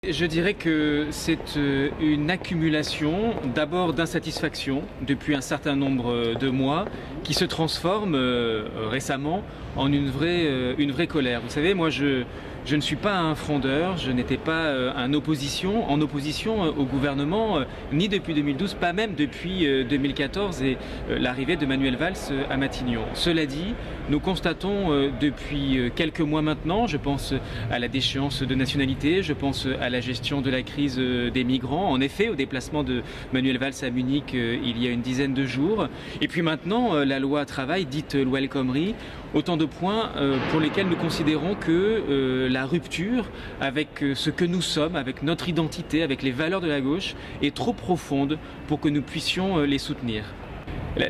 Je dirais que c'est une accumulation d'abord d'insatisfaction depuis un certain nombre de mois qui se transforme récemment en une vraie colère. Vous savez, moi je ne suis pas un frondeur, je n'étais pas en opposition au gouvernement, ni depuis 2012, pas même depuis 2014 et l'arrivée de Manuel Valls à Matignon. Cela dit, nous constatons depuis quelques mois maintenant, je pense à la déchéance de nationalité, je pense à la gestion de la crise des migrants, en effet au déplacement de Manuel Valls à Munich il y a une dizaine de jours, et puis maintenant la loi travail dite loi El Khomri, autant de points pour lesquels nous considérons que la rupture avec ce que nous sommes, avec notre identité, avec les valeurs de la gauche est trop profonde pour que nous puissions les soutenir.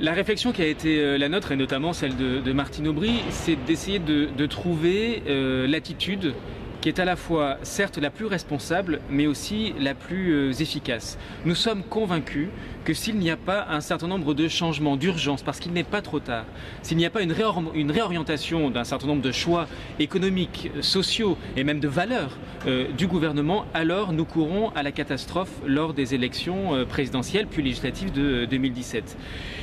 La réflexion qui a été la nôtre, et notamment celle de Martine Aubry, c'est d'essayer de trouver l'attitude qui est à la fois, certes, la plus responsable, mais aussi la plus efficace. Nous sommes convaincus que s'il n'y a pas un certain nombre de changements d'urgence, parce qu'il n'est pas trop tard, s'il n'y a pas une réorientation d'un certain nombre de choix économiques, sociaux et même de valeurs du gouvernement, alors nous courons à la catastrophe lors des élections présidentielles puis législatives de 2017.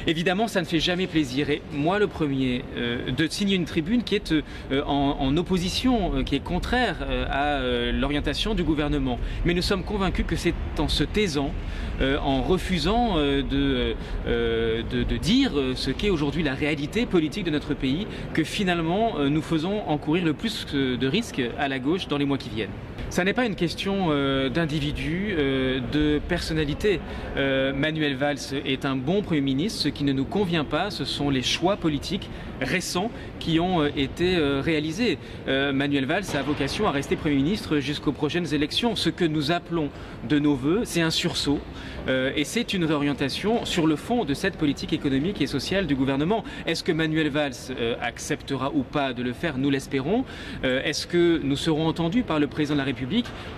Évidemment, ça ne fait jamais plaisir, et moi le premier, de signer une tribune qui est en opposition, qui est contraire à l'orientation du gouvernement. Mais nous sommes convaincus que c'est en se taisant, en refusant de dire ce qu'est aujourd'hui la réalité politique de notre pays, que finalement nous faisons encourir le plus de risques à la gauche dans les mois qui viennent. Ça n'est pas une question d'individu, de personnalité. Manuel Valls est un bon Premier ministre. Ce qui ne nous convient pas, ce sont les choix politiques récents qui ont été réalisés. Manuel Valls a vocation à rester Premier ministre jusqu'aux prochaines élections. Ce que nous appelons de nos voeux, c'est un sursaut et c'est une réorientation sur le fond de cette politique économique et sociale du gouvernement. Est-ce que Manuel Valls acceptera ou pas de le faire? Nous l'espérons. Est-ce que nous serons entendus par le président de la République?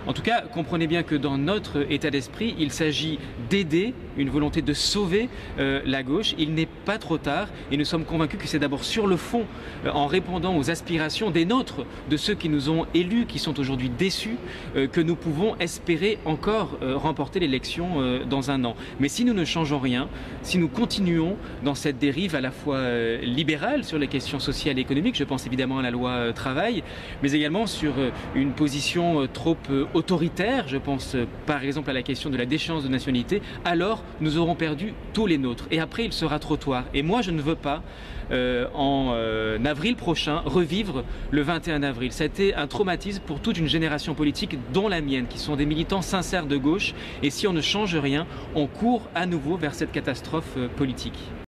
En tout cas, comprenez bien que dans notre état d'esprit, il s'agit d'aider, une volonté de sauver la gauche. Il n'est pas trop tard et nous sommes convaincus que c'est d'abord sur le fond, en répondant aux aspirations des nôtres, de ceux qui nous ont élus, qui sont aujourd'hui déçus, que nous pouvons espérer encore remporter l'élection dans un an. Mais si nous ne changeons rien, si nous continuons dans cette dérive à la fois libérale sur les questions sociales et économiques, je pense évidemment à la loi travail, mais également sur une position trop autoritaire, je pense par exemple à la question de la déchéance de nationalité, alors nous aurons perdu tous les nôtres. Et après, il sera trop tard. Et moi, je ne veux pas, en avril prochain, revivre le 21 avril. Ça a été un traumatisme pour toute une génération politique, dont la mienne, qui sont des militants sincères de gauche. Et si on ne change rien, on court à nouveau vers cette catastrophe politique.